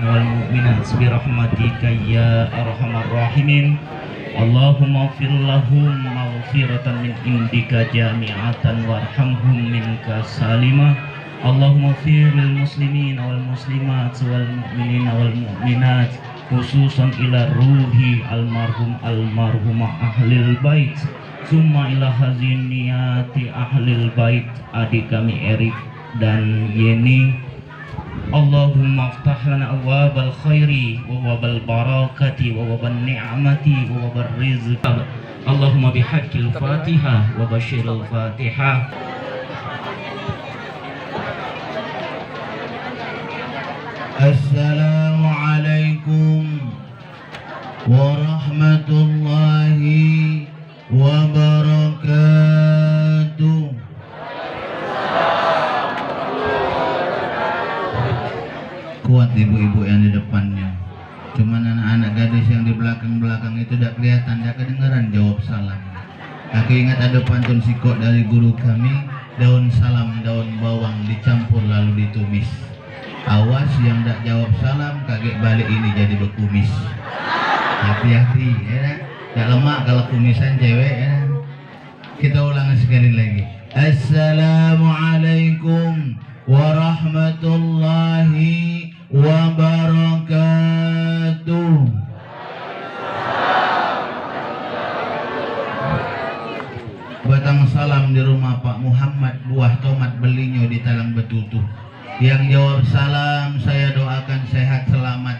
والمؤمنات برحمتك يا أرحم الراحمين. اللهم اغفر لهم مغفرة من عندك جامعة وارحمهم منك سالما. اللهم اغفر للمسلمين والمسلمات والمؤمنين والمؤمنات khususan ila ruhi almarhumah ahlil bait, summa ila haziniyati ahlil bait, adik kami Erik dan Yeni. Allahumma aftah lana awwabal khairi wa wabal barakati wa wabal ni'mati wa wabal rizq. Allahumma bihaqqil Fatihah wa basyiril Fatihah. Assalamualaikum warahmatullahi wabarakatuh. Kuat ibu-ibu yang di depannya. Cuman anak-anak gadis yang di belakang-belakang itu tidak kelihatan, tidak kedengaran jawab salam. Aku ingat ada pantun sikok dari guru kami, daun salam, daun bawang dicampur lalu ditumis. Awas yang tak jawab salam, kaget balik ini jadi berkumis. Hati-hati ya, tak lemak kalau kumisan cewek ya. Kita ulang sekali lagi. Assalamualaikum warahmatullahi wabarakatuh. Batang salam di rumah Pak Muhammad, buah tomat belinyo di talang betutu. Yang jawab salam saya doakan sehat selamat.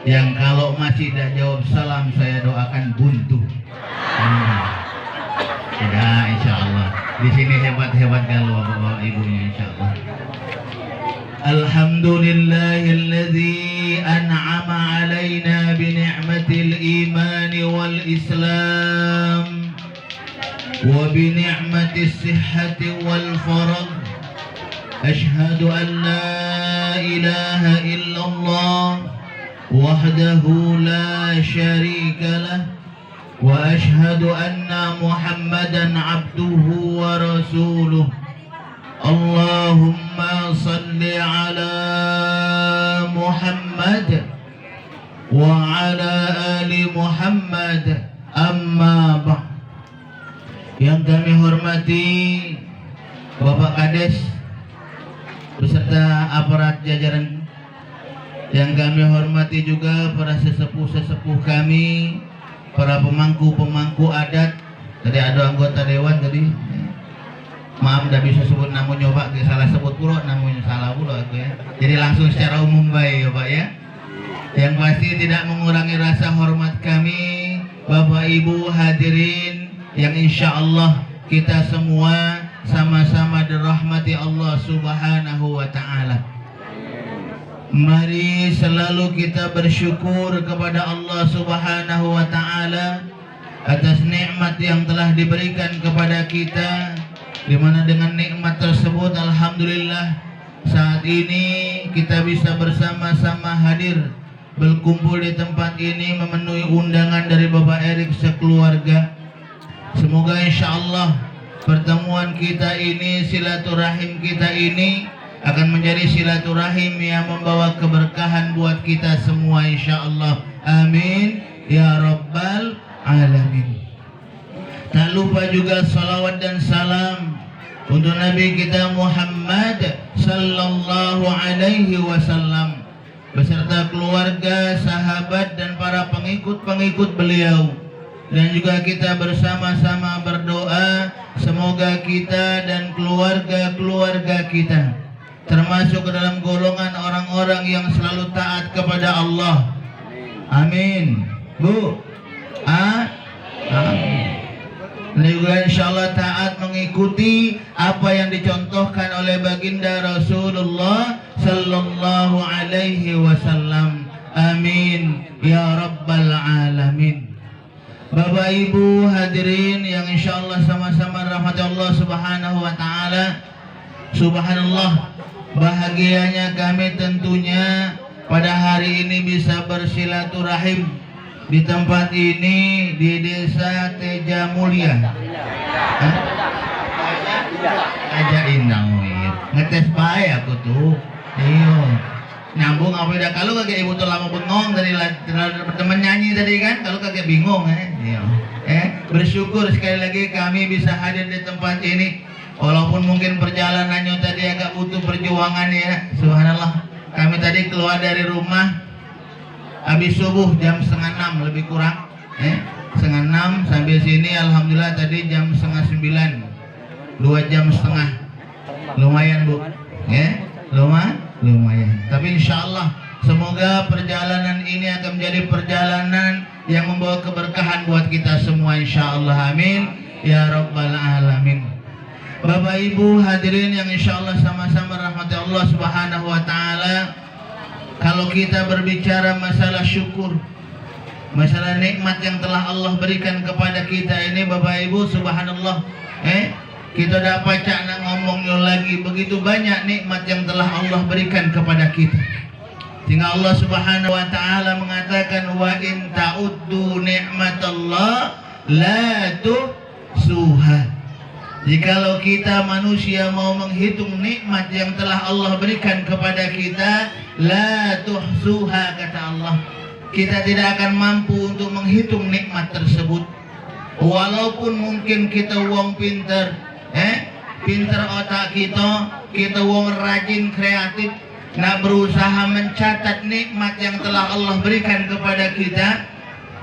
Yang kalau masih tidak jawab salam saya doakan buntu. Ya insya Allah. Di sini hebat-hebat kalau bapak ibunya insya Allah. Alhamdulillahilladzi an'ama alaina bi ni'matil iman wal islam wa bi ni'matis sihhati wal faragh. أشهد أن لا إله إلا الله وحده لا شريك له وأشهد أن محمدا عبده ورسوله. اللهم صل على محمد وعلى آل محمد. أما بعد. Yang kami hormati Bapak Kades beserta aparat jajaran, yang kami hormati juga para sesepuh-sesepuh kami, para pemangku-pemangku adat. Tadi ada anggota dewan tadi, maaf tidak bisa sebut namanya Pak, salah sebut pula namanya, salah pula aku ya. Jadi langsung secara umum baik ya Pak ya. Yang pasti tidak mengurangi rasa hormat kami Bapak Ibu hadirin yang insya Allah kita semua sama-sama dirahmati Allah Subhanahu wa ta'ala. Mari selalu kita bersyukur kepada Allah Subhanahu wa ta'ala atas nikmat yang telah diberikan kepada kita, di mana dengan nikmat tersebut alhamdulillah saat ini kita bisa bersama-sama hadir berkumpul di tempat ini memenuhi undangan dari Bapak Erik sekeluarga. Semoga insya Allah pertemuan kita ini, silaturahim kita ini akan menjadi silaturahim yang membawa keberkahan buat kita semua insya Allah. Amin ya rabbal alamin. Tak lupa juga salawat dan salam untuk Nabi kita Muhammad sallallahu alaihi wasallam beserta keluarga, sahabat dan para pengikut-pengikut beliau. Dan juga kita bersama-sama berdoa semoga kita dan keluarga-keluarga kita termasuk ke dalam golongan orang-orang yang selalu taat kepada Allah. Amin. Bu. Amin. Dan juga insyaAllah taat mengikuti apa yang dicontohkan oleh baginda Rasulullah sallallahu alaihi wasallam. Amin ya rabbal alamin. Bapak Ibu hadirin yang insya Allah sama-sama rahmat Allah Subhanahu wa ta'ala. Subhanallah, bahagianya kami tentunya pada hari ini bisa bersilaturahim di tempat ini di Desa Teja Mulia. Aja Indah ngetes bae aku tuh. Iyo. Nyambung apa udah kalau kagak ibu tuh lama bengong tadi teman nyanyi tadi kan, kalau kagak bingung iya. Bersyukur sekali lagi kami bisa hadir di tempat ini walaupun mungkin perjalanannya tadi agak butuh perjuangan ya. Subhanallah, kami tadi keluar dari rumah habis subuh jam 5:30 lebih kurang 5:30 sampai sini alhamdulillah tadi jam 8:30, 2 jam setengah. Lumayan Bu lumayan. Tapi insya Allah semoga perjalanan ini akan menjadi perjalanan yang membawa keberkahan buat kita semua insya Allah, amin ya rabbal alamin. Bapak Ibu hadirin yang insya Allah sama-sama rahmati Allah subhanahu wa ta'ala, kalau kita berbicara masalah syukur, masalah nikmat yang telah Allah berikan kepada kita ini Bapak Ibu subhanallah, kita dapat cak ngomongnya lagi, begitu banyak nikmat yang telah Allah berikan kepada kita. Sehingga Allah subhanahu wa ta'ala mengatakan wa in ta'uddu ni'matallah la tuhsuha. Jikalau kita manusia mau menghitung nikmat yang telah Allah berikan kepada kita, la tuhsuha kata Allah, kita tidak akan mampu untuk menghitung nikmat tersebut. Walaupun mungkin kita wong pinter, pinter otak kita wong rajin kreatif, nak berusaha mencatat nikmat yang telah Allah berikan kepada kita.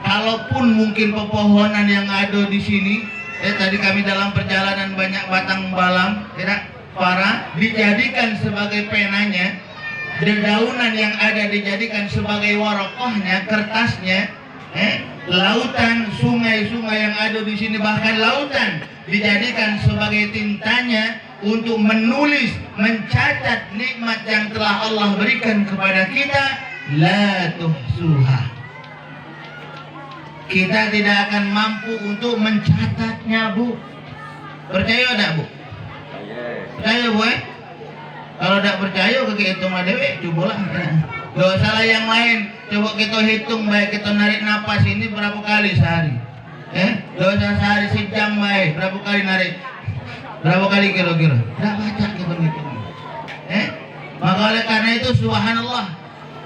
Kalaupun mungkin pepohonan yang ada di sini, tadi kami dalam perjalanan banyak batang balam, para dijadikan sebagai penanya, dedaunan yang ada dijadikan sebagai warokohnya, kertasnya, lautan, sungai-sungai yang ada di sini, bahkan lautan dijadikan sebagai tintanya untuk menulis, mencatat nikmat yang telah Allah berikan kepada kita. La tuhsuha. Kita tidak akan mampu untuk mencatatnya Bu. Percaya tak Bu? Percaya Bu Kalau tak percaya kagak hitung dewe, cobalah. Gak salah yang lain, coba kita hitung baik, kita narik napas ini berapa kali sehari. Dosa sehari sejam baik, berapa kali narik? Berapa kali kira-kira? Tidak baca kita hitung. Maka oleh karena itu subhanallah,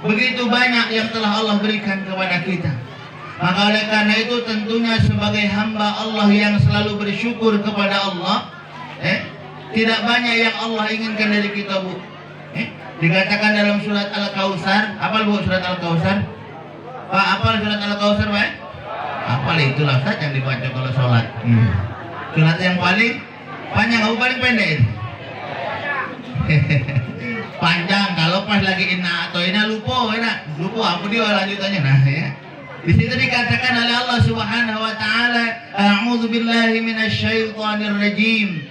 begitu banyak yang telah Allah berikan kepada kita. Maka oleh karena itu tentunya sebagai hamba Allah yang selalu bersyukur kepada Allah, tidak banyak yang Allah inginkan dari kita Bu. Dikatakan dalam surat Al-Kautsar, apal Bu surat Al-Kautsar? Pak, apal surat Al-Kautsar Pak? Apal itulah Ustaz yang dibaca kalau sholat. Surat yang paling panjang atau paling pendek? Panjang, kalau pas lagi inna atau ina lupa apa dia lanjutannya. Nah ya. Di situ dikatakan oleh Allah Subhanahu wa taala, a'udzu billahi minasyaitonir rajim.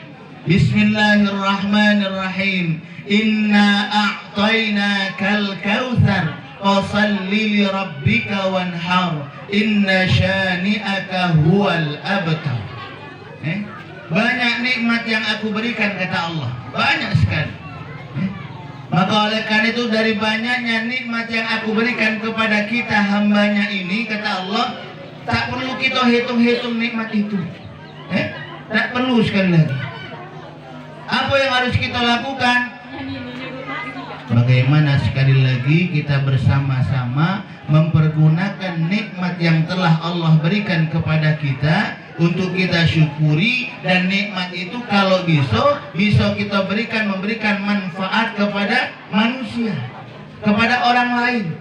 Bismillahirrahmanirrahim. Inna a'tainakal kautsar fasalli li rabbika wanhar inna syani'aka huwal abtar. Banyak nikmat yang aku berikan kata Allah, banyak sekali. Maka oleh karena itu dari banyaknya nikmat yang aku berikan kepada kita hambanya ini kata Allah, tak perlu kita hitung-hitung nikmat itu. Tak perlu sekali lagi. Apa yang harus kita lakukan? Bagaimana sekali lagi kita bersama-sama mempergunakan nikmat yang telah Allah berikan kepada kita untuk kita syukuri, dan nikmat itu kalau bisa kita memberikan manfaat kepada manusia, kepada orang lain.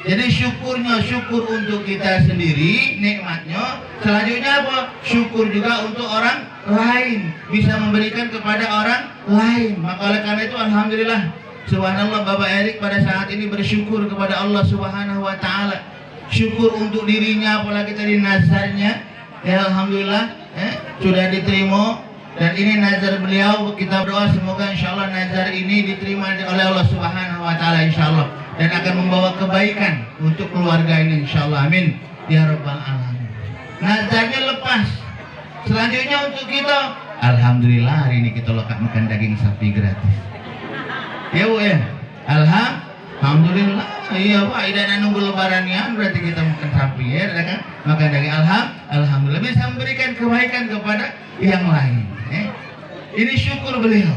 Jadi syukurnya syukur untuk kita sendiri nikmatnya, selanjutnya apa? Syukur juga untuk orang lain, bisa memberikan kepada orang lain. Maka oleh karena itu alhamdulillah, subhanallah, Bapak Erik pada saat ini bersyukur kepada Allah Subhanahu wa taala. Syukur untuk dirinya, apalagi tadi nazarnya, ya alhamdulillah sudah diterima. Dan ini nazar beliau, kita berdoa semoga insyaallah nazar ini diterima oleh Allah Subhanahu wa taala insyaallah, dan akan membawa kebaikan untuk keluarga ini insyaallah, amin ya rabbal alamin. Nazarnya lepas. Selanjutnya untuk kita, alhamdulillah hari ini kita makan daging sapi gratis. Ya Bu ya. Alhamdulillah. Iya Pak, idan nunggu lebarannya berarti kita makan sapi ya, kan? Makan daging, alhamdulillah bisa memberikan kebaikan kepada yang lain. Ini syukur beliau.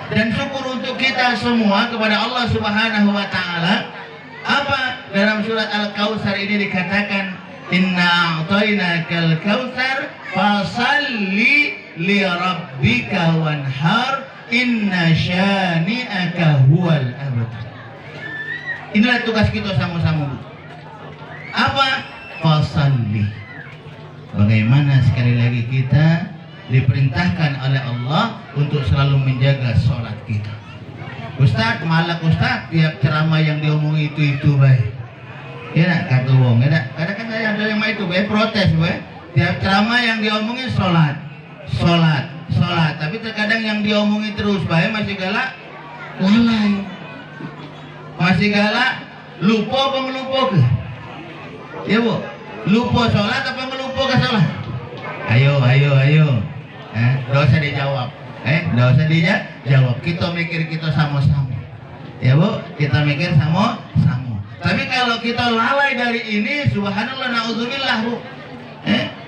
Dan syukur untuk kita semua kepada Allah Subhanahu wa taala. Apa? Dalam surat Al-Kautsar ini dikatakan, "Inna a'tainakal kautsar fasalli li rabbika wanhar inna syani'aka huwal abtar." Inilah tugas kita sama-sama. Apa? Fasalli. Bagaimana sekali lagi kita diperintahkan oleh Allah untuk selalu menjaga sholat kita. Ustaz, malak Ustaz, tiap ceramah yang diomongi itu baik. Ya nak, kata wong, ya nak. Kadang-kadang ada yang itu baik, protes baik. Tiap ceramah yang diomongin sholat. Tapi terkadang yang diomongi terus baik masih galak lalai. Masih galak lupa apa ngelupa ke? Ya bu, lupa sholat apa ngelupa ke sholat? Ayo. Nggak usah dijawab. Nggak usah dijawab. Kita mikir kita sama-sama. Ya bu, kita mikir sama-sama. Tapi kalau kita lalai dari ini, subhanallah, na'udzubillah bu.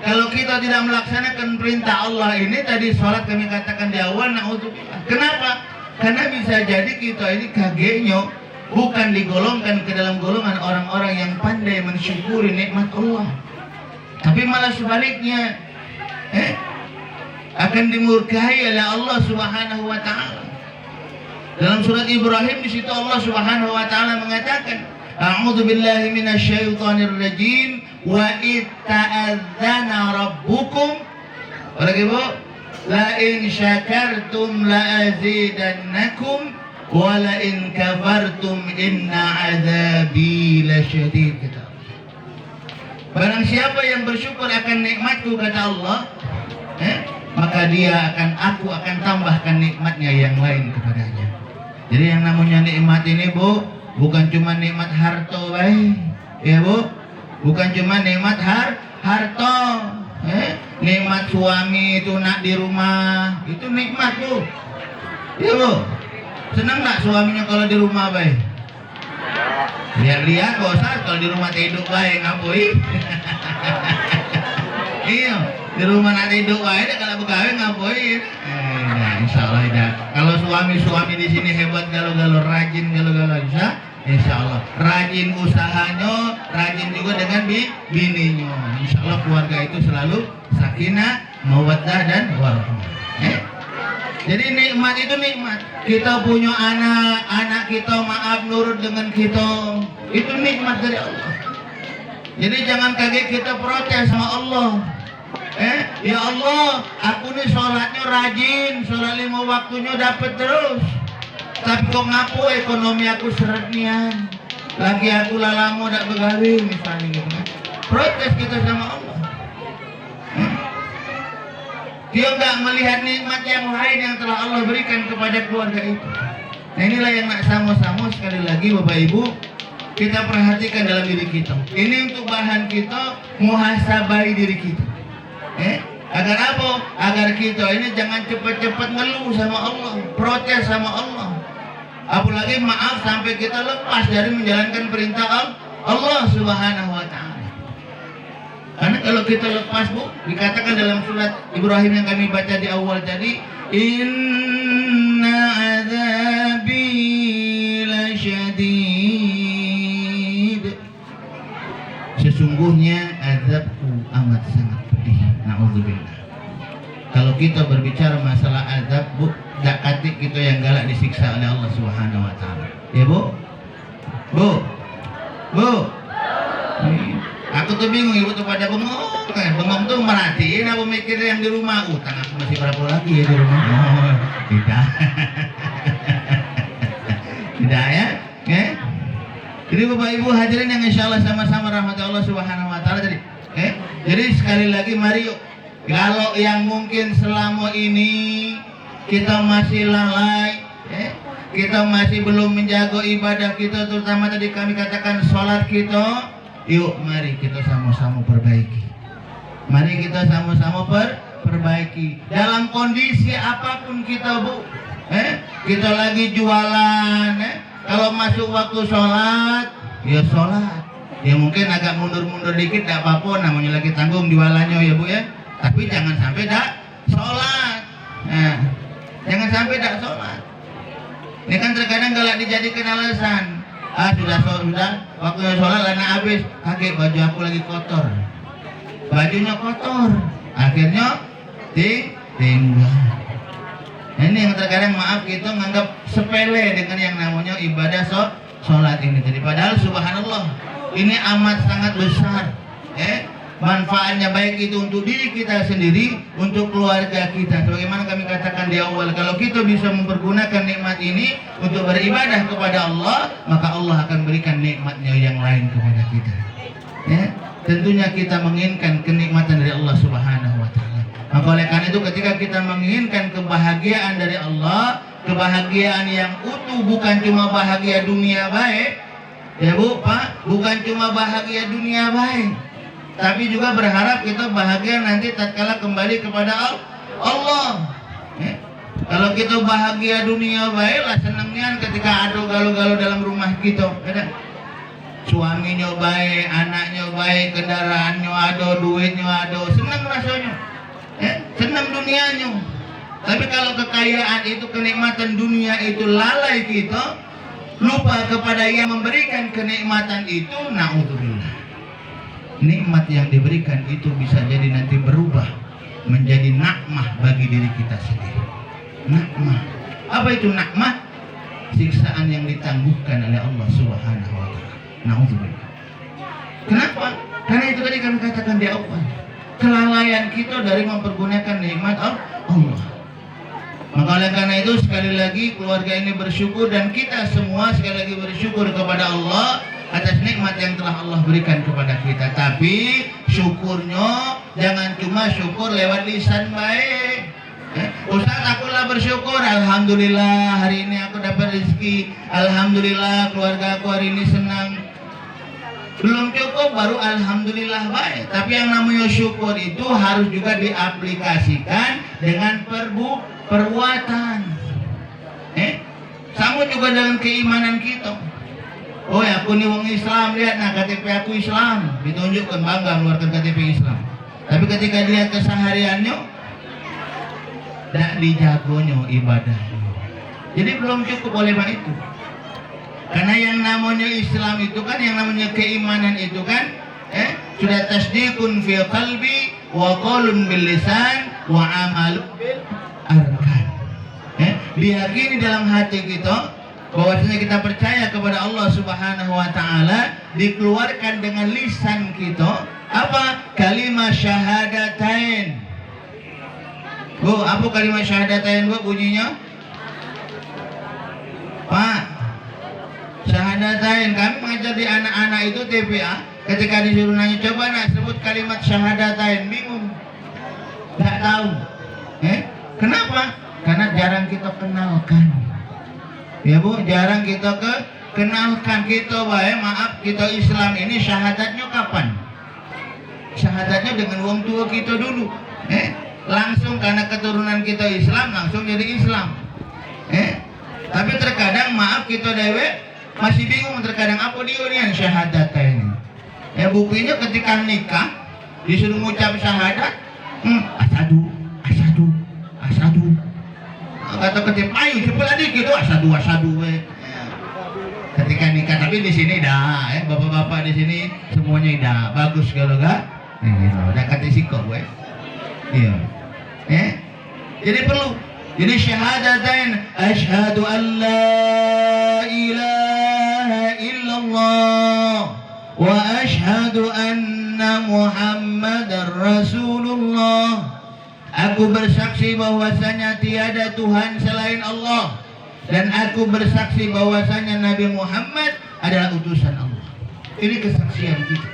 Kalau kita tidak melaksanakan perintah Allah ini, tadi sholat kami katakan di awal, na'udzubillah. Kenapa? Karena bisa jadi kita ini kagenya bukan digolongkan ke dalam golongan orang-orang yang pandai mensyukuri nikmat Allah. Tapi malah sebaliknya, akan dimurkai oleh Allah Subhanahu wa taala. Dalam surat Ibrahim di situ Allah Subhanahu wa taala mengatakan, "A'udzu billahi minasyaitonir rajim wa itta'adzana rabbukum." Lagi Bu, "La in syakartum la azidannakum wa la in kafartum inna 'adzabi lasyadid." Barang siapa yang bersyukur akan nikmatku, kata Allah, maka aku akan tambahkan nikmatnya yang lain kepadanya. Jadi yang namanya nikmat ini Bu, bukan cuma nikmat harta baik, ya Bu, bukan cuma nikmat harta, nikmat suami itu nak di rumah, itu nikmat Bu, ya Bu. Senang nggak suaminya kalau di rumah baik? Lihat kok Ustaz, kalau di rumah tidur baik ngapoi. Iya, di rumah nanti hidup aja kalau begawe ngapain? Insya Allah ya. Kalau suami di sini hebat galau-galau, rajin galau-galau, insya Allah. Rajin usahanya, rajin juga dengan bininya. Insya Allah keluarga itu selalu sakinah, mawaddah dan warahmah. Jadi nikmat itu nikmat. Kita punya anak kita maaf nurut dengan kita, itu nikmat dari Allah. Jadi jangan kaget kita protes sama Allah. Ya Allah, aku nih sholatnya rajin, sholat 5 waktunya dapat terus. Tapi kok ngapu ekonomi aku seret nian. Lagi aku lalamo dak begawe misalnya gitu. Protes kita sama Allah. Dia nggak melihat nikmat yang lain yang telah Allah berikan kepada keluarga itu. Nah inilah yang nak sama-sama sekali lagi Bapak Ibu kita perhatikan dalam diri kita. Ini untuk bahan kita muhasabai diri kita. Agar apa? Agar kita ini jangan cepat-cepat ngeluh sama Allah, protes sama Allah. Apalagi maaf sampai kita lepas dari menjalankan perintah Allah Subhanahu wa taala. Karena kalau kita lepas Bu, dikatakan dalam surat Ibrahim yang kami baca di awal tadi, "Inna azabi lasyadid." Sesungguhnya azabku amat sangat pedih. Na'udzubillah. Kalau kita berbicara masalah azab Bu, dak katik kita yang galak disiksa oleh Allah Subhanahu wa taala. Ya Bu? Bu. Aku tuh bingung, ibu tuh pada bengong. Bengong tuh merhatiin apa mikir yang di rumah. Utang aku masih berapa lagi ya di rumah? Oh, tidak. Tidak ya? Jadi Bapak Ibu hadirin yang insya Allah sama-sama rahmat Allah Subhanahu wa taala tadi. Jadi sekali lagi mari yuk. Kalau yang mungkin selama ini kita masih lalai, kita masih belum menjaga ibadah kita, terutama tadi kami katakan sholat kita. Yuk mari kita sama-sama perbaiki. Mari kita sama-sama perbaiki. Dalam kondisi apapun kita Bu, kita lagi jualan, kalau masuk waktu sholat, ya sholat. Ya mungkin agak mundur-mundur dikit, tidak apa-apa, namanya lagi tanggung jualannya ya Bu ya. Tapi jangan sampai dak sholat. Jangan sampai tidak sholat. Ini kan terkadang galak dijadikan alasan. Sudah waktunya sholat lana habis, kakek baju aku lagi kotor, bajunya kotor, akhirnya tinggal. Ini yang terkadang maaf kita menganggap sepele dengan yang namanya ibadah sholat ini. Jadi padahal subhanallah ini amat sangat besar. Manfaatnya baik itu untuk diri kita sendiri, untuk keluarga kita. Sebagaimana kami katakan di awal, kalau kita bisa mempergunakan nikmat ini untuk beribadah kepada Allah, maka Allah akan berikan nikmatnya yang lain kepada kita. Tentunya kita menginginkan kenikmatan dari Allah Subhanahu wa Ta'ala. Maka oleh karena itu ketika kita menginginkan kebahagiaan dari Allah, kebahagiaan yang utuh, bukan cuma bahagia dunia baik, ya Bu, Pak, bukan cuma bahagia dunia baik, tapi juga berharap kita bahagia nanti tatkala kembali kepada Allah. Kalau kita bahagia dunia baiklah senangnya ketika ada galau-galau dalam rumah kita, suaminya baik, anaknya baik, kendaraannya ada, duitnya ada, senang rasanya, senang dunianya. Tapi kalau kekayaan itu, kenikmatan dunia itu lalai kita, lupa kepada yang memberikan kenikmatan itu, na'udzubillah. Nikmat yang diberikan itu bisa jadi nanti berubah menjadi nakmah bagi diri kita sendiri. Nakmah. Apa itu nakmah? Siksaan yang ditangguhkan oleh Allah Subhanahu wa Ta'ala. Na'udzubillah. Kenapa? Karena itu tadi kami katakan di awal, kelalaian kita dari mempergunakan nikmat Allah. Maka oleh karena itu sekali lagi keluarga ini bersyukur, dan kita semua sekali lagi bersyukur kepada Allah atas nikmat yang telah Allah berikan kepada kita. Tapi syukurnya jangan cuma syukur lewat lisan baik. Ustaz, akulah bersyukur, alhamdulillah hari ini aku dapat rezeki, alhamdulillah keluarga aku hari ini senang. Belum cukup baru alhamdulillah baik. Tapi yang namanya syukur itu harus juga diaplikasikan dengan perbuatan. Sama juga dengan keimanan kita. Oh ya, aku nih wong Islam, lihat nah KTP aku Islam, ditunjukkan bangga mengeluarkan KTP Islam. Tapi ketika dilihat kesehariannya, tidak dijagonya ibadahnya. Jadi belum cukup oleh itu. Karena yang namanya Islam itu kan, yang namanya keimanan itu kan, sudah tasdiqun fi qalbi wa qaulun bil lisan wa amalun bil arkan. Diyakini dalam hati kita bahwasanya kita percaya kepada Allah Subhanahu wa Ta'ala, dikeluarkan dengan lisan kita apa? Kalimat syahadatain. Bu, apa kalimat syahadatain Bu bunyinya? Pak, syahadatain, kami mengajar di anak-anak itu TPA, ketika disuruh nanya, coba nak sebut kalimat syahadatain, bingung, nggak tahu. Kenapa? Karena jarang kita kenalkan. Ya Bu, jarang kita kenalkan. Kita baik, maaf, kita Islam ini syahadatnya kapan? Syahadatnya dengan wong tua kita dulu. Langsung karena keturunan kita Islam, langsung jadi Islam. Tapi terkadang maaf kita dewe masih bingung, terkadang apa dia yang syahadat ini. Buktinya ketika nikah disuruh mengucap syahadat, asadu, asadu, asadu. Kata ketip ayu cepat dikit gitu, asadu we. Ketika nikah, tapi di sini dah, bapak-bapak di sini semuanya dah bagus kalau enggak, udah kata siko we. Iya. Jadi perlu. Jadi syahadatain, asyhadu an la ilaha illallah wa asyhadu anna Muhammadar Rasulullah. Aku bersaksi bahwasanya tiada Tuhan selain Allah, dan aku bersaksi bahwasanya Nabi Muhammad adalah utusan Allah. Ini kesaksian kita.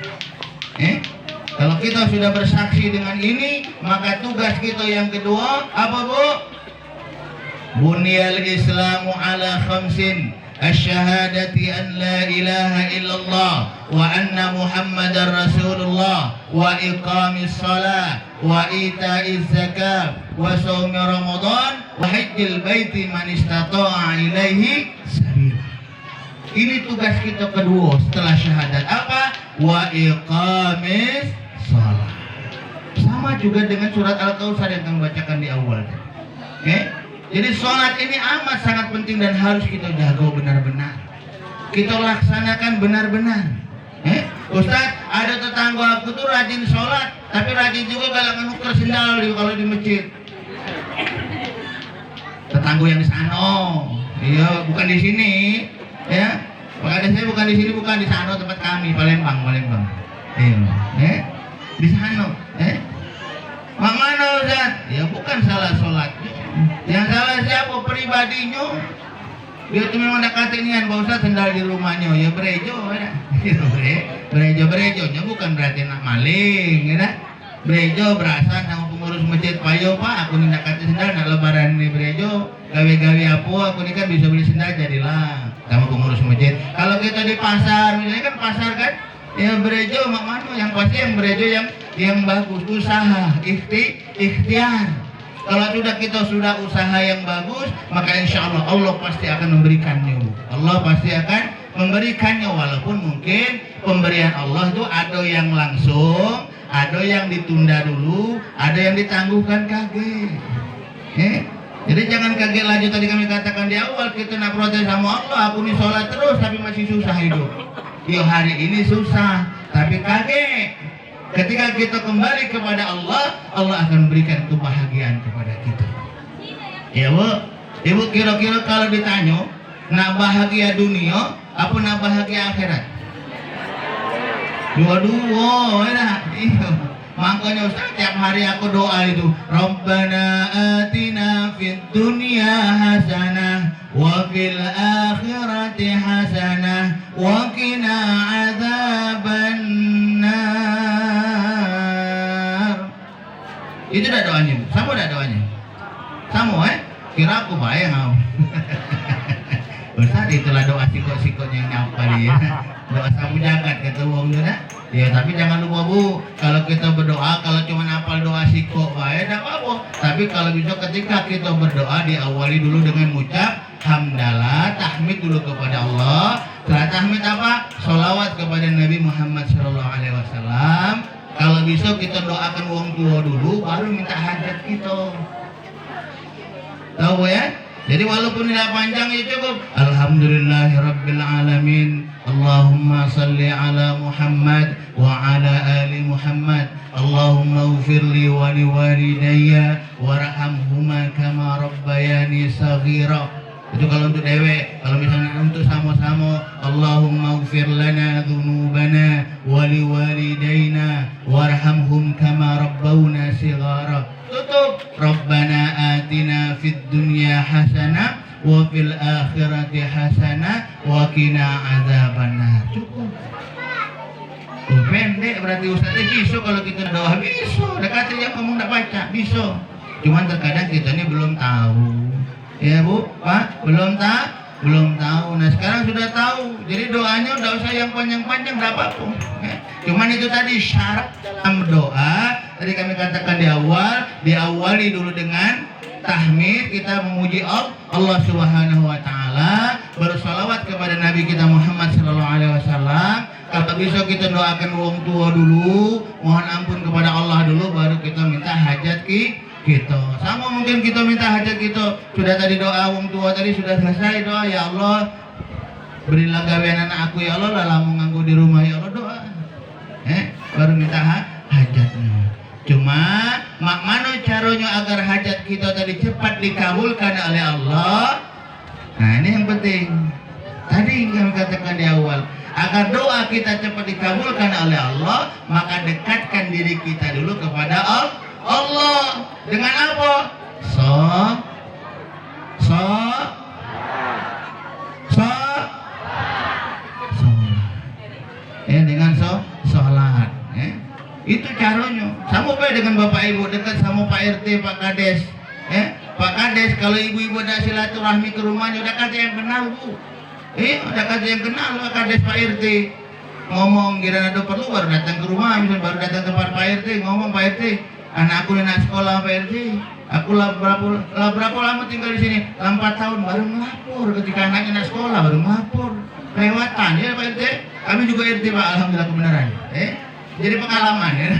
Kalau kita sudah bersaksi dengan ini, maka tugas kita yang kedua apa Bu? Bunyal Islamu ala khamsin, asyhadati an la ilaha illallah wa anna Muhammadar Rasulullah wa iqamis shalah wa ita'iz zakat wa shaumi Ramadan wa hajjil baiti man istata'a ilaihi sabila. Ini tugas kita kedua setelah syahadat apa? Wa iqamis shalah. Sama juga dengan surat Al-Kautsar yang kami bacakan di awal. Jadi sholat ini amat sangat penting dan harus kita jaga benar-benar. Kita laksanakan benar-benar. Ustaz, ada tetangga aku tuh rajin sholat, tapi rajin juga galak nuker sendal kalau di masjid. Tetangga yang di sana, iya, bukan di sini, ya. Makanya saya bukan di sini, bukan di sana tempat kami, Palembang. Iya, di sana, Mak mana Ustaz? Ya bukan salah sholat. Yang salah siapa? Pribadinya. Dia tuh memang dekat inian Pak Ustaz sendal di rumahnya. Ya berejo, ya. Berejo-berejonya bukan berarti nak maling, ya. Berejo berasa sama pengurus masjid, payo Pak, aku nih dekat sendal nak lebaran ini berejo, gawe-gawe apa aku nih kan bisa beli sendal jadilah sama pengurus masjid. Kalau kita di pasar, misalnya kan pasar kan, ya berejo mak mano yang pasti yang berejo yang bagus, usaha, ikhtiar. Kalau kita sudah usaha yang bagus, maka insya Allah Allah pasti akan memberikannya. Allah pasti akan memberikannya, walaupun mungkin pemberian Allah itu ada yang langsung, ada yang ditunda dulu, ada yang ditangguhkan kaget. Jadi jangan kaget lanjut, tadi kami katakan di awal, kita nak protes sama Allah, aku nih sholat terus tapi masih susah hidup. Ya hari ini susah, tapi kaget. Ketika kita kembali kepada Allah, Allah akan berikan kebahagiaan kepada kita. Ya Bu, Ibu kira-kira kalau ditanya, nak bahagia dunia, apa nak bahagia akhirat? Dua-dua, ya. Iya. Makanya Ustaz tiap hari aku doa itu, Rabbana atina fid dunya hasanah wa fil akhirati hasanah wa qina adzabannar. Itu dah doanya, Bu. Sama dah doanya. Sama kira aku bayang. Ustaz itulah doa sikot-sikotnya yang nyapa dia. Doa sabu jagat kata wong tu dah. Ya tapi jangan lupa Bu, kalau kita berdoa, kalau cuma hafal doa sikok baik tak apa. Tapi kalau bisa ketika kita berdoa diawali dulu dengan mengucap hamdalah, tahmid dulu kepada Allah. Setelah tahmid apa? Sholawat kepada Nabi Muhammad SAW. Kalau bisa kita doakan wong tua dulu, baru minta hajat kita. Tahu ya? Jadi walaupun tidak panjang ya cukup. Alhamdulillahirabbil alamin. Allahumma salli ala Muhammad wa ala ali Muhammad. Allahumma ighfirli wa liwalidayya warhamhuma kama rabbayani saghira. Itu kalau untuk dewek. Kalau misalnya untuk sama-sama, Allahumma ighfir lana dzunubana wa liwalidayna warhamhum kama rabbawna shighara. Tutup. Rabbana atina fid dunya hasanah wa fil akhirati hasanah wa qina adzabannar. Cukup. Oh, pendek berarti Ustaznya bisa kalau kita doa bisa. Dekat yang kamu enggak baca bisa. Cuman terkadang kita ini belum tahu. Ya Bu, Pak, belum tahu. Nah sekarang sudah tahu. Jadi doanya enggak usah yang panjang-panjang, enggak apa-apa. Cuman itu tadi syarat dalam doa. Tadi kami katakan di awal, diawali dulu dengan tahmid, kita memuji Allah Subhanahu wa taala, bersolawat kepada Nabi kita Muhammad sallallahu alaihi wasallam. Kalau bisa kita doakan wong tua dulu, mohon ampun kepada Allah dulu, baru kita minta hajat kita. Sama mungkin kita minta hajat kita. Sudah tadi doa wong tua tadi sudah selesai doa, ya Allah berilah gawean anak aku ya Allah, lamun nganggo di rumah ya Allah doa. Baru minta hajatnya. Cuma mak mano caranya agar hajat kita tadi cepat dikabulkan oleh Allah. Nah ini yang penting. Tadi kami katakan di awal, agar doa kita cepat dikabulkan oleh Allah, maka dekatkan diri kita dulu kepada Allah. Dengan apa? Dengan sholat. Itu caranya. Sama baik dengan Bapak Ibu, dekat sama Pak RT, Pak Kades. Pak Kades, kalau ibu-ibu ada silaturahmi ke rumahnya, udah kata yang kenal Bu. Udah kata yang kenal Pak Kades, Pak RT. Ngomong, kira ada perlu baru datang ke rumah, misalnya baru datang ke tempat Pak RT, ngomong Pak RT, anak aku nak sekolah Pak RT. Aku lah berapa lama tinggal di sini? 4 tahun baru melapor. Ketika anaknya nak sekolah baru melapor. Lewatan ya Pak RT. Kami juga RT Pak, alhamdulillah kebenaran. Jadi pengalaman ya.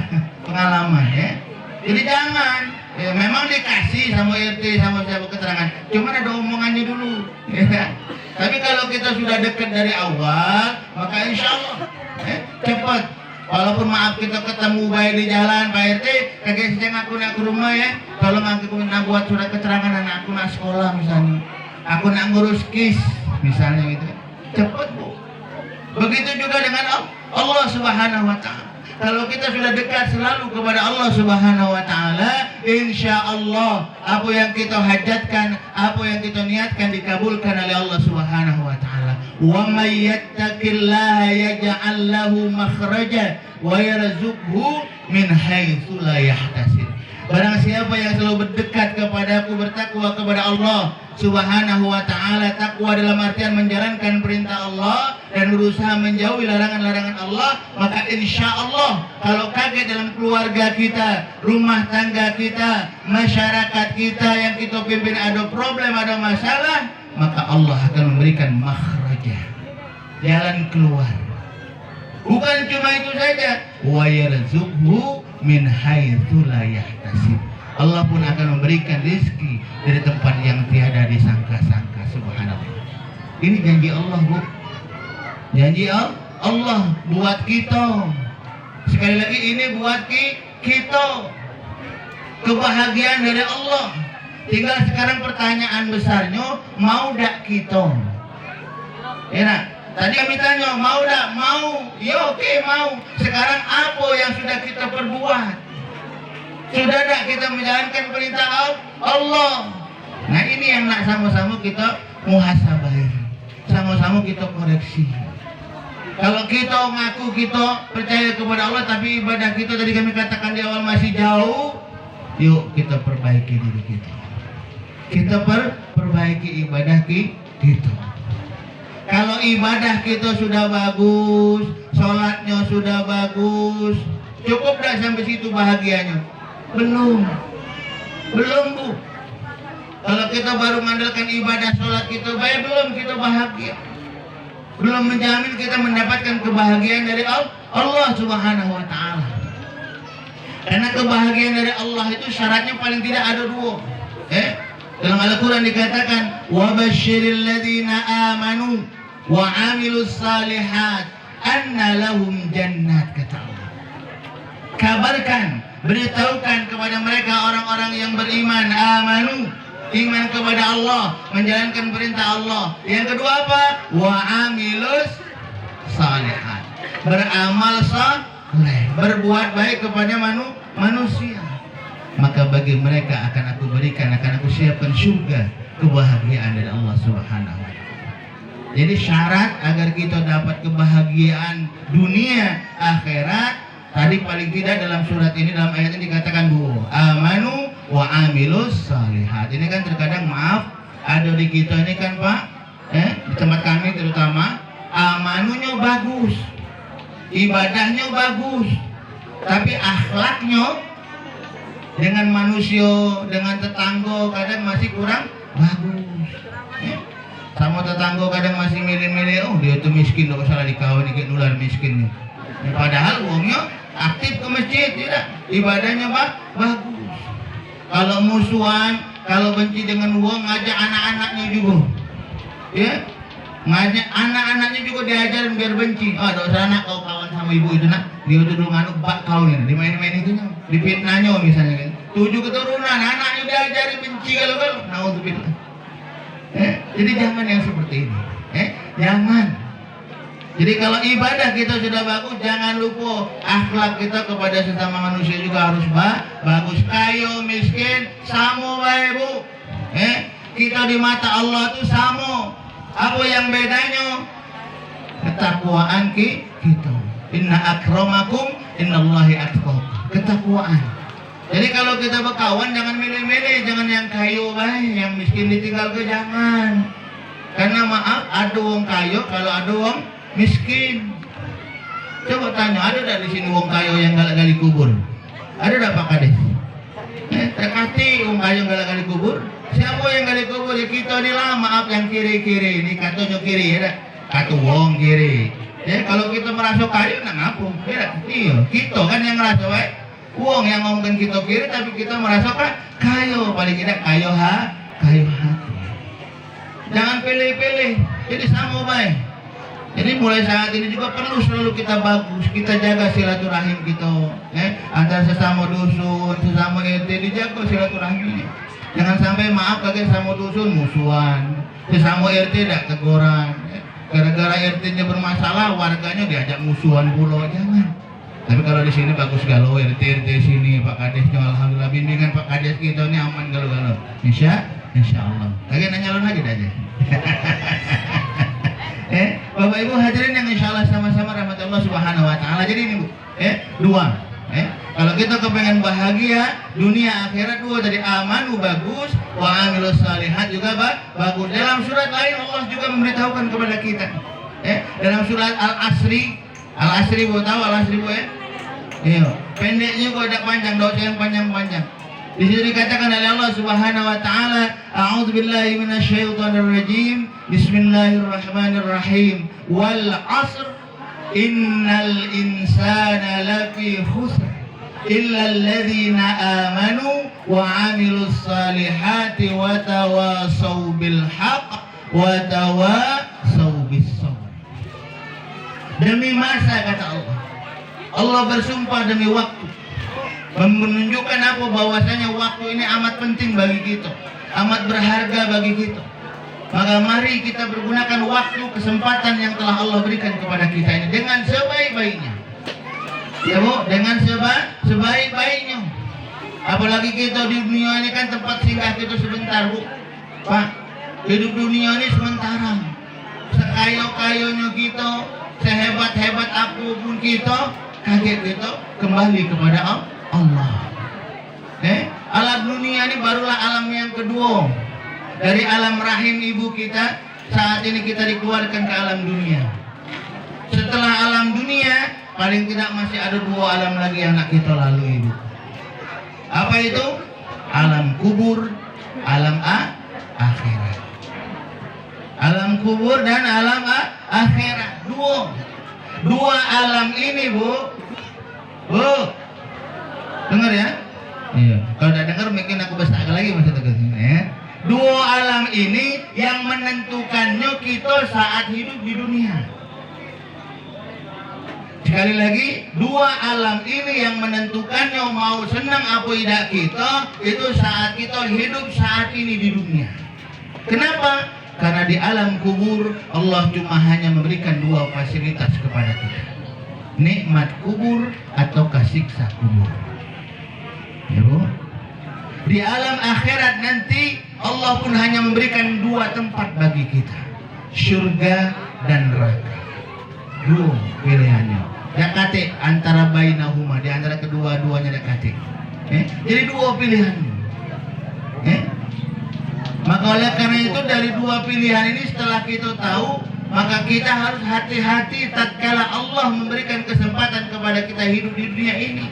Jadi jangan Ya, memang dikasih sama RT sama siapa keterangan, cuman ada omongannya dulu. Ya. Tapi kalau kita sudah dekat dari awal, maka insya Allah cepat. Walaupun maaf kita ketemu baik di jalan, Pak RT, kagak sejak aku nak ke rumah ya, tolong aku nak buat surat keterangan anak aku nak sekolah misalnya, aku nak ngurus KIS misalnya gitu. Cepat Bu. Begitu juga dengan Allah Subhanahu Wa Taala. Kalau kita sudah dekat selalu kepada Allah Subhanahu Wa Taala, insya Allah apa yang kita hajatkan, apa yang kita niatkan dikabulkan oleh Allah Subhanahu Wa Taala. Wa may yattaqillaha yaj'al lahu makhraja wa yarzuqhu min haitsu la yahtasib. Barang siapa yang selalu berdekat kepadaku, bertakwa kepada Allah Subhanahu Wa Taala, takwa dalam artian menjalankan perintah Allah dan berusaha menjauhi larangan-larangan Allah, maka insya Allah kalau kaget dalam keluarga kita, rumah tangga kita, masyarakat kita yang kita pimpin ada problem, ada masalah, maka Allah akan memberikan makhraja, jalan keluar. Bukan cuma itu saja, wa yarzuqhu min haitsu la yahtasib. Allah pun akan memberikan rezeki dari tempat yang tiada disangka-sangka. Subhanallah. Ini janji Allah, Bu. Janji Allah buat kita. Sekali lagi ini buat kita. Kebahagiaan dari Allah. Tinggal sekarang pertanyaan besarnya, mau dak kita? Enak. Tadi kami tanya, mau dak? Mau. Ya oke, mau. Sekarang apa yang sudah kita perbuat? Sudah dak kita menjalankan perintah Allah? Nah ini yang nak sama-sama kita muhasabah, sama-sama kita koreksi. Kalau kita ngaku kita percaya kepada Allah, tapi ibadah kita tadi kami katakan di awal masih jauh, yuk kita perbaiki diri kita. Kita perbaiki ibadah kita. Kalau ibadah kita sudah bagus, sholatnya sudah bagus, cukup dah sampai situ bahagianya? Belum, Bu. Kalau kita baru mengandalkan ibadah sholat kita baik, belum kita bahagia. Belum menjamin kita mendapatkan kebahagiaan dari Allah Subhanahu Wa Taala. Karena kebahagiaan dari Allah itu syaratnya paling tidak ada dua. Dalam Al-Quran dikatakan, wa basyiril ladzina amanu wa amilus salihat anna lahum jannat, kata Allah. Kabarkan, beritahukan kepada mereka orang-orang yang beriman, amanu, iman kepada Allah, menjalankan perintah Allah. Yang kedua apa? Wa amilus salihat, beramal saleh, berbuat baik kepada manusia. Maka bagi mereka akan aku berikan, akan aku siapkan surga, kebahagiaan dari Allah Subhanahu Wa Taala. Jadi syarat agar kita dapat kebahagiaan dunia akhirat, tadi paling tidak dalam surat ini, dalam ayat ini dikatakan dua, amanu wa amilus salihat. Ini kan terkadang maaf ada di kita ini kan Pak, di tempat kami terutama, amanunya bagus, ibadahnya bagus, tapi akhlaknya dengan manusia, dengan tetangga kadang masih kurang bagus. Sama tetangga kadang masih milih-milih, oh dia tuh miskin, gak salah dikawin, dikit nular miskin. Padahal uangnya aktif ke masjid, tidak, ibadahnya bagus. Kalau musuhan, kalau benci dengan uang, ngajak anak-anaknya juga, ya, ngajak anak-anaknya juga diajarin biar benci. Oh, dosa anak kau kawan sama ibu itu nak, dia dulu nganuk bak kau nih, dimain-main itu nya, dipitnahnya misalnya kan. 7 keturunan, anaknya diajarin benci kalau naudzubillah. Jadi jangan yang seperti ini. Jangan. Jadi kalau ibadah kita sudah bagus, jangan lupa akhlak kita kepada sesama manusia juga harus bagus. Kayo miskin sama baik, Bu. Kita di mata Allah itu sama. Apa yang bedanya? Ketakwaan kita. Inna akramakum innallahi atqakum. Ketakwaan. Jadi kalau kita berkawan jangan milih-milih, jangan yang kayu baik, yang miskin ditinggal ke jangan. Karena maaf, ada wong kayu kalau ada wong miskin. Coba tanya, ada tak di sini wong kayu yang galak gali kubur? Ada tak Pak Kades? Terkati wong kayu galak gali kubur. Siapa yang gali kubur? Ya kita ni lah, maaf yang kiri-kiri. Ini katanya kiri ya, kata wong kiri. Ya kalau kita merasa kayu nak ngapung? Ya, iya, kita kan yang merasa baik. Uang yang ngomongin kita kiri, tapi kita merasa kayo, paling tidak kayo hati. Jangan pilih-pilih, jadi sama baik. Jadi mulai saat ini juga perlu selalu kita bagus, kita jaga silaturahim kita, antara sesama dusun, sesama RT, dijaga silaturahimnya. Jangan sampai maaf lagi sama dusun musuhan, sesama RT tidak teguran. Gara-gara RT-nya bermasalah, warganya diajak musuhan pula, jangan. Tapi kalau di sini bagus galau, RT sini, Pak Kadesnya alhamdulillah bimbingan Pak Kades kita ini aman galau-galau. Insya Allah. Lagi nanya lagi aja. Bapak Ibu hadirin yang insya Allah sama-sama rahmat Allah Subhanahu Wa Taala. Jadi ini Bu, dua. Kalau kita kepengen bahagia dunia akhirat, dua tadi amanu bagus, wa amilus salihat juga bagus. Dalam surat lain Allah juga memberitahukan kepada kita. Dalam surat Al-Asri Bu, tahu Al-Asri Bu ya? Iya. Pendeknya kok ada panjang, dosa yang panjang-panjang. Di situ dikatakan oleh Allah Subhanahu Wa Taala, A'udzubillahi minasyaitonirrajim. Bismillahirrahmanirrahim. Wal 'asr innal insana lafi khusr illa alladzina amanu wa 'amilus salihati wa tawasaw bil haqq wa tawasaw bis sabr. Demi masa, kata Allah. Allah bersumpah demi waktu, menunjukkan apa bahwasanya waktu ini amat penting bagi kita, amat berharga bagi kita. Maka mari kita pergunakan waktu, kesempatan yang telah Allah berikan kepada kita ini dengan sebaik-baiknya. Ya Bu, dengan sebaik-baiknya. Apalagi kita di dunia ini kan tempat singgah kita sebentar Bu. Pak, hidup dunia ini sementara. Sekayo-kayonya kita, sehebat-hebat apapun kita, kaget kita kembali kepada Allah. Alam dunia ini barulah alam yang kedua. Dari alam rahim ibu kita, saat ini kita dikeluarkan ke alam dunia. Setelah alam dunia, paling tidak masih ada dua alam lagi yang nak kita lalui ibu. Apa itu? Alam kubur, alam akhirat. Alam kubur dan alam akhirat. Dua alam ini Bu. Dengar ya? Iya. Kalau tidak dengar mungkin aku besar lagi maksudnya. Dua alam ini yang menentukannya kita saat hidup di dunia. Sekali lagi, dua alam ini yang menentukannya mau senang apa tidak kita, itu saat kita hidup saat ini di dunia. Kenapa? Karena di alam kubur Allah cuma hanya memberikan dua fasilitas kepada kita. Nikmat kubur atau siksa kubur. Ya Bu? Di alam akhirat nanti Allah pun hanya memberikan dua tempat bagi kita, surga dan neraka. Dua pilihannya. Dakate antara bainahuma, di antara kedua-duanya dakate. Jadi dua pilihan. Maka oleh karena itu dari dua pilihan ini setelah kita tahu, maka kita harus hati-hati tatkala Allah memberikan kesempatan kepada kita hidup di dunia ini.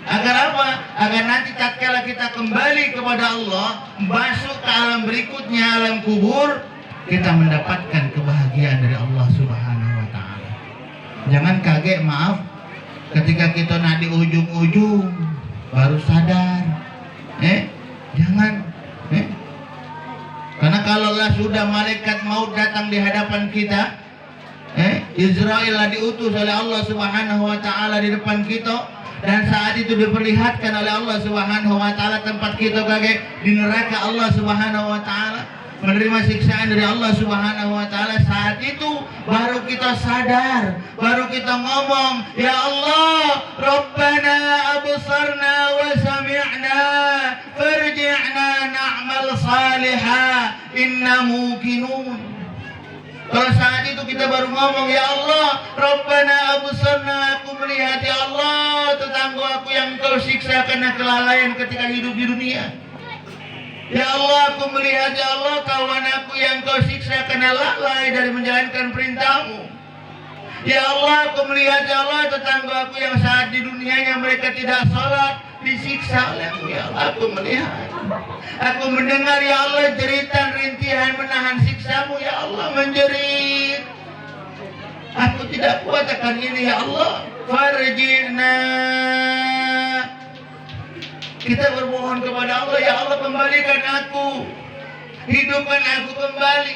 Agar apa? Agar nanti tatkala kita kembali kepada Allah, masuk ke alam berikutnya, alam kubur, kita mendapatkan kebahagiaan dari Allah Subhanahu Wa Taala. Jangan kaget, maaf, ketika kita nak di ujung-ujung baru sadar. Jangan. Karena kalaulah sudah malaikat maut datang di hadapan kita, Israel diutus oleh Allah Subhanahu Wa Taala di depan kita. Dan saat itu diperlihatkan oleh Allah Subhanahu Wa Taala tempat kita kaget di neraka Allah Subhanahu Wa Taala, menerima siksaan dari Allah Subhanahu Wa Taala. Saat itu baru kita sadar, baru kita ngomong, ya Allah, Rabbana absarna wa sami'na farji'na na'mal salihah inna muqinun. Kalau saat itu kita baru ngomong, ya Allah, Rabbana absarna, aku melihat ya Allah tetangga aku yang kau siksa karena kelalaian ketika hidup di dunia. Ya Allah, aku melihat ya Allah kawan aku yang kau siksa karena lalai dari menjalankan perintahmu. Ya Allah, aku melihat ya Allah tetangga aku yang saat di dunianya mereka tidak sholat, disiksa olehmu ya Allah. Aku melihat, aku mendengar ya Allah jeritan rintihan menahan siksamu ya Allah, menjerit. Aku tidak kuat akan ini ya Allah. Farji'na Kita bermohon kepada Allah, ya Allah kembalikan aku, hidupkan aku kembali.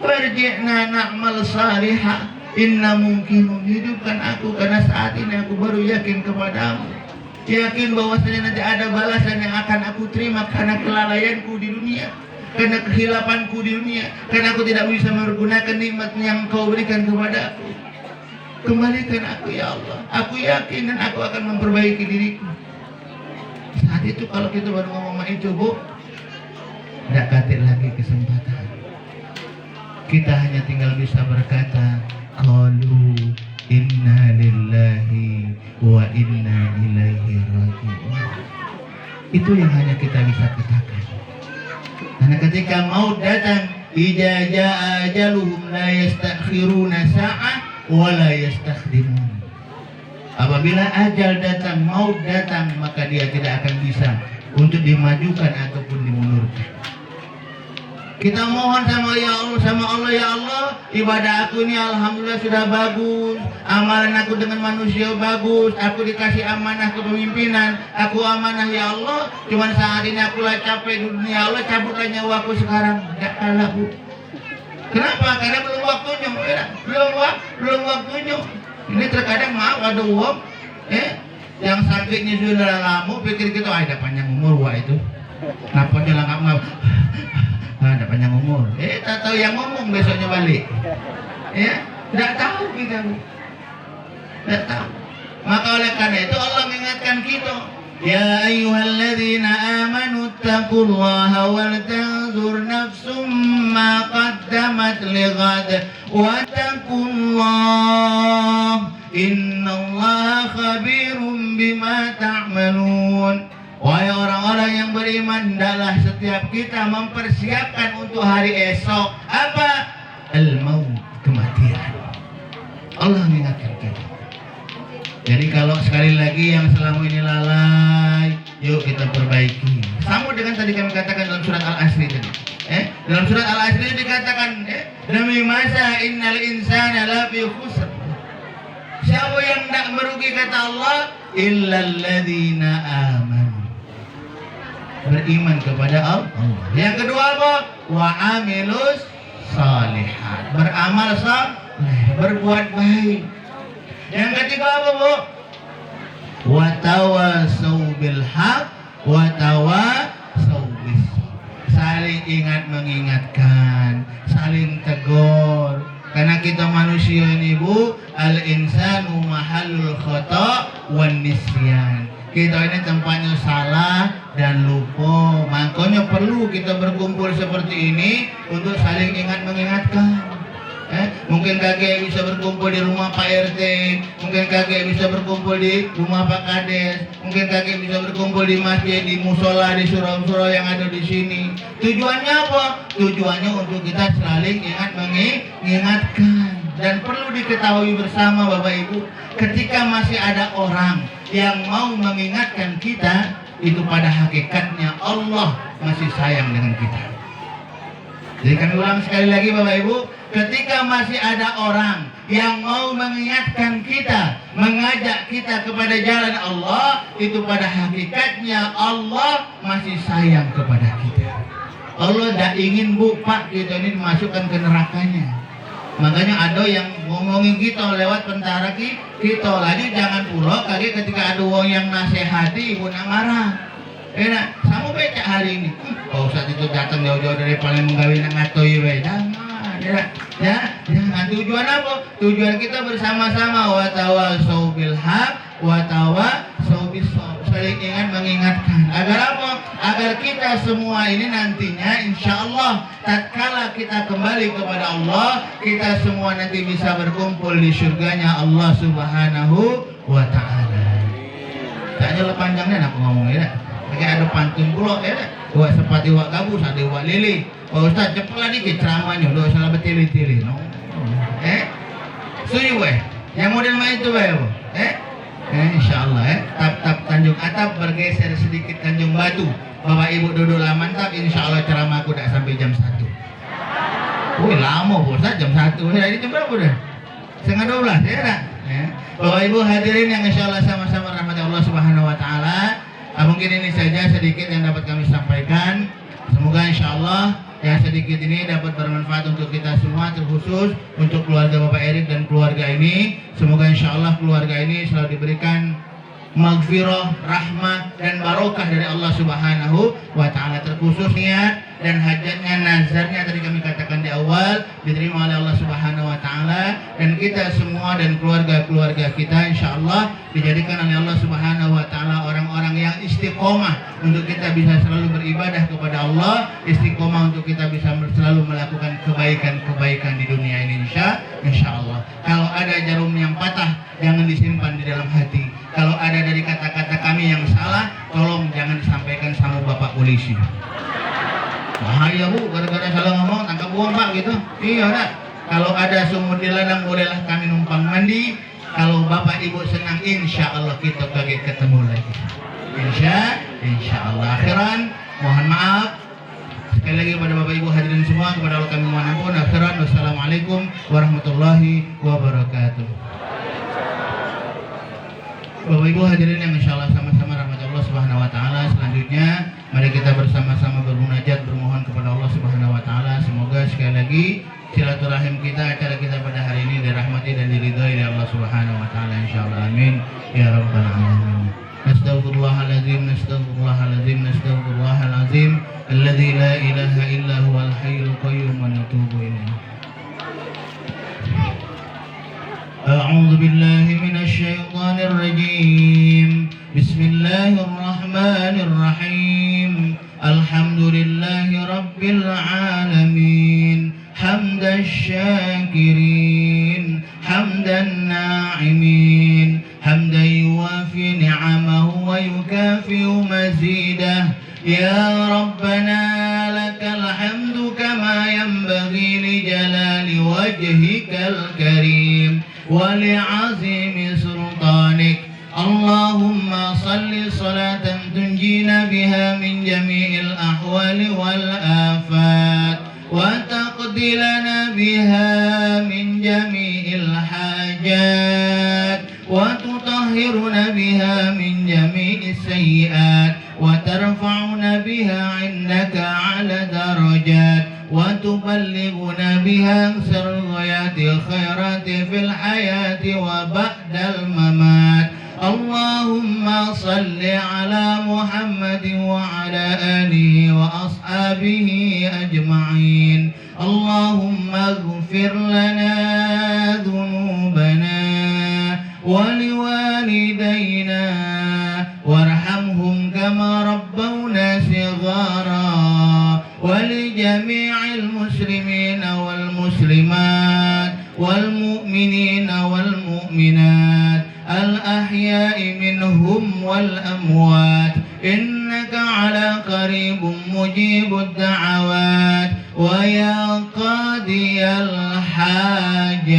Farji'na na'mal salihah inna mungkinun. Hidupkan aku karena saat ini aku baru yakin kepadamu. Yakin bahwasanya nanti ada balasan yang akan aku terima karena kelalaianku di dunia, karena kehilapanku di dunia, karena aku tidak bisa menggunakan nikmat yang Kau berikan kepada aku. Kembalikan aku ya Allah. Aku yakin dan aku akan memperbaiki diriku. Saat itu kalau kita baru ngomong itu, Bu, tidak katik lagi kesempatan. Kita hanya tinggal bisa berkata, qalu inna lillahi wa inna ilaihi raji'un. Itu yang hanya kita bisa katakan. Karena ketika maut datang, idza jaa ajaluhum la yastakhiruna sa'ah wa la yastakhdimun. Apabila ajal datang, maut datang, maka dia tidak akan bisa untuk dimajukan ataupun dimundurkan. Kita mohon sama Allah, ya Allah, ibadah aku ini alhamdulillah sudah bagus, amalan aku dengan manusia bagus, aku dikasih amanah kepemimpinan, aku amanah ya Allah, cuman saat ini aku lah capek di dunia, ya Allah cabutlah nyawaku sekarang. Tidak kalah, Bu. Kenapa? Karena belum waktunya, belum waktunya. Ini terkadang maaf ada uang, yang sakitnya sudah lama, pikir kita ada panjang umur wah itu, kenapa dia ngap ada panjang umur. Tak tahu yang ngomong besoknya balik. Ya, tidak tahu kita. Tidak tahu. Maka oleh karena itu Allah mengingatkan kita. Ya ayyuhalladzina amanu taqullaha wal tanzur nafsum ma qaddamat lighad wa taqullah innallaha khabirum bima ta'malun. Wahai orang-orang yang beriman, hendaklah setiap kita mempersiapkan untuk hari esok. Apa? Al-maut, kematian. Allah mengingatkan kita. Jadi kalau sekali lagi yang selama ini lalai, yuk kita perbaiki. Sama dengan tadi kami katakan dalam surat Al-Asri tadi. Dalam surat Al-Asri dikatakan, demi masa innal insana lafi khusr. Siapa yang tidak merugi kata Allah? Illal ladzina amanu. Beriman kepada Allah. Yang kedua apa? Wa amilus salihat. Beramal saleh, berbuat baik. Yang ketiga apa, Bu? Wa tawasau bil haq wa tawasau bis. Saling ingat mengingatkan, saling tegur. Karena kita manusia ini, Bu, al-insanu mahallul khata' wan nisyan. Kita ini tempatnya salah dan lupa. Makanya perlu kita berkumpul seperti ini untuk saling ingat mengingatkan. Mungkin kakek bisa berkumpul di rumah Pak RT, mungkin kakek bisa berkumpul di rumah Pak Kades, mungkin kakek bisa berkumpul di masjid, di musola, di surau-surau yang ada di sini. Tujuannya apa? Tujuannya untuk kita saling ingat mengingatkan. Dan perlu diketahui bersama Bapak Ibu, ketika masih ada orang yang mau mengingatkan kita, itu pada hakikatnya Allah masih sayang dengan kita. Jadi kami ulang sekali lagi Bapak Ibu, ketika masih ada orang yang mau mengingatkan kita, mengajak kita kepada jalan Allah, itu pada hakikatnya Allah masih sayang kepada kita. Allah tidak ingin, Bu, Pak, kita ini dimasukkan ke nerakanya. Makanya ada yang ngomongin kita lewat pentara kita lagi, jangan pula kaki ketika ada orang yang nasihati ibu nak marah. Sama becak hari ini. Oh, saat itu datang jauh-jauh dari paling menggawin nak ngatoi we. Jangan. Tujuan apa? Tujuan kita bersama-sama wa tawasau bil haq wa tawasau bis sabr. Saling ingat mengingatkan. Agar apa? Agar kita semua ini nantinya insya Allah tatkala kita kembali kepada Allah, kita semua nanti bisa berkumpul di surganya Allah Subhanahu wa ta'ala. Tak ada panjangnya aku ngomongnya. Kayak ada pantun pula ya. Wa sepati wa gabus ada wa lili. Pak Ustaz cepatlah dikit ceramahnya, udah salah betili-tili. Suyu weh. Yang model main itu weh. Insyaallah tap Tanjung Atap bergeser sedikit Tanjung Batu. Bapak Ibu duduklah mantap, insyaallah ceramahku tidak sampai jam 1. Wih lama Ustaz, jam 1. Ini jam berapa udah? 11:30 ya. Bapak Ibu hadirin yang insyaallah sama-sama rahmat Allah Subhanahu wa taala. Mungkin ini saja sedikit yang dapat kami sampaikan. Semoga insya Allah yang sedikit ini dapat bermanfaat untuk kita semua, terkhusus untuk keluarga Bapak Erik dan keluarga ini. Semoga insya Allah keluarga ini selalu diberikan maghfirah, rahmah, dan barokah dari Allah Subhanahu wa Ta'ala. Terkhusus niat dan hajatnya, nazarnya tadi kami katakan di awal diterima oleh Allah Subhanahu wa Ta'ala, dan kita semua dan keluarga-keluarga kita insya Allah dijadikan oleh Allah Subhanahu wa Ta'ala orang-orang yang istiqomah untuk kita bisa selalu beribadah kepada Allah, istiqomah untuk kita bisa selalu melakukan kebaikan-kebaikan di dunia ini insya Allah. Kalau ada jarum yang patah, jangan disimpan di dalam hati. Kalau ada dari kata-kata kami yang salah, tolong jangan disampaikan sama Bapak polisi. Bahaya Bu, gara-gara salah ngomong tangkap uang Pak gitu. Iya nak. Kalau ada sumur di ladang, bolehlah kami numpang mandi. Kalau Bapak Ibu senang, insya Allah kita bagi ketemu lagi. Insya Allah. Akhiran, mohon maaf sekali lagi kepada Bapak Ibu hadirin semua, kepada Allah kami mohon ampun. Akhiran, wassalamualaikum warahmatullahi wabarakatuh. Bapak Ibu hadirin yang insya Allah sama-sama rahmat Allah Subhanahu wa Ta'ala. Selanjutnya mari kita bersama-sama bermunajat, bermohon kepada Allah Subhanahu wa Ta'ala. Semoga sekali lagi silaturahim kita, acara kita pada hari ini dirahmati dan diridhai oleh Allah Subhanahu wa Ta'ala insya Allah. Amin ya rabbal alamin. Nastaghfirullahaladzim, nastaghfirullahaladzim, nastaghfirullahaladzim, alladzi la ilaha illa huwal hayyul qayyum, wa natubu ilaih. أعوذ بالله من الشيطان الرجيم. بسم الله الرحمن الرحيم. الحمد لله رب العالمين حمد الشاكرين حمد الناعمين حمدا يوافي نعمه ويكافئ مزيده. يا ربنا لك الحمد كما ينبغي لجلال وجهك الكريم ولعظيم سلطانك. اللهم صل صلاة تنجينا بها من جميع الأحوال والآفات، وتقضي لنا بها من جميع الحاجات، وتطهرنا بها من جميع السيئات، وترفعنا بها عندك على درجات، وتبلغنا بها أقصى الغايات خيرات في الحياة وبعد الممات. اللهم صل على محمد وعلى آله وأصحابه أجمعين. اللهم اغفر لنا ذنوبنا ولوالدينا وارحمهم كما ربونا صغارا، ولجميع المسلمين والمسلمات والمؤمنين والمؤمنات الأحياء منهم والأموات، إنك على قريب مجيب الدعوات ويا قاضي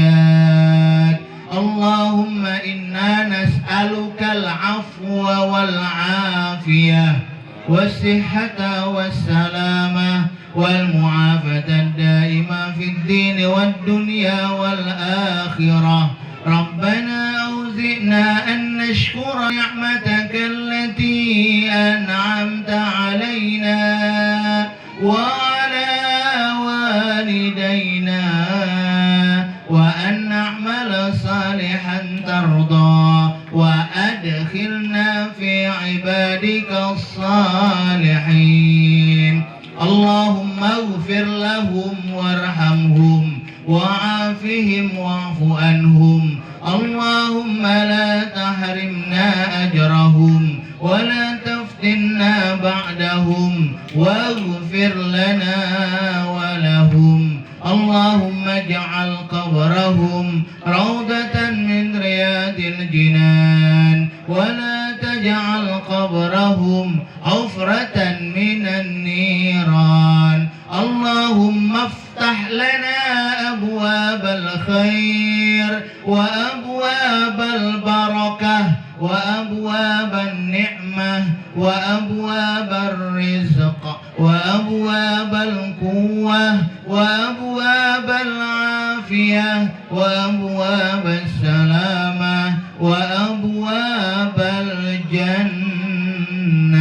الحاجات. اللهم إنا نسألك العفو والعافية والصحة والسلامة والمعافاة الدائمة في الدين والدنيا والآخرة. ربنا أوزئنا أن نشكر نعمتك التي أنعمت علينا وعلى والدينا، وأن نعمل صالحا ترضى، وأدخلنا في عبادك الصالحين. اللهم اغفر لهم وارحمهم وعافهم واعف عنهم. اللهم لا تحرمنا أجرهم ولا تفتنا بعدهم، واغفر لنا ولهم. اللهم اجعل قبرهم روضة من رياض الجنان، ولا تجعل قبرهم حفرة من النيران. اللهم افتح لنا أبواب الخير وأبواب البركة وأبواب النعمة وأبواب الرزق وأبواب القوة وأبواب العافية وأبواب السلامة وأبواب الجنة.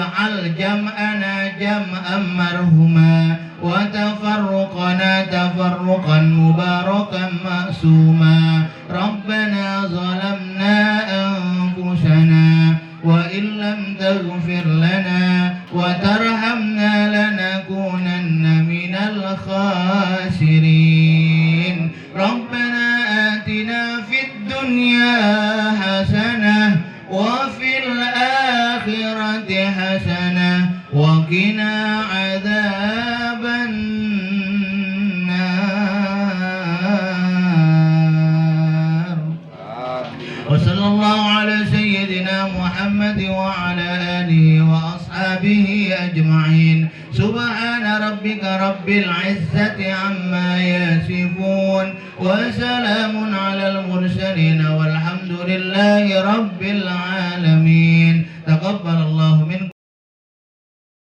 واجعل جمعنا جمعا مرحوما وتفرقنا تفرقا مباركا معصوما ربنا ظلمنا أنفسنا وإن لم تغفر لنا وترحمنا لنكونن من الخاسرين ربنا آتنا في الدنيا حسنة وفي الآخرة حسنة وقنا عذاب النار وصلى الله على سيدنا محمد وعلى آله وأصحابه أجمعين سبحان ربك رب العزة عما يصفون وسلام على المرسلين والحمد لله رب العالمين تقبل الله منكم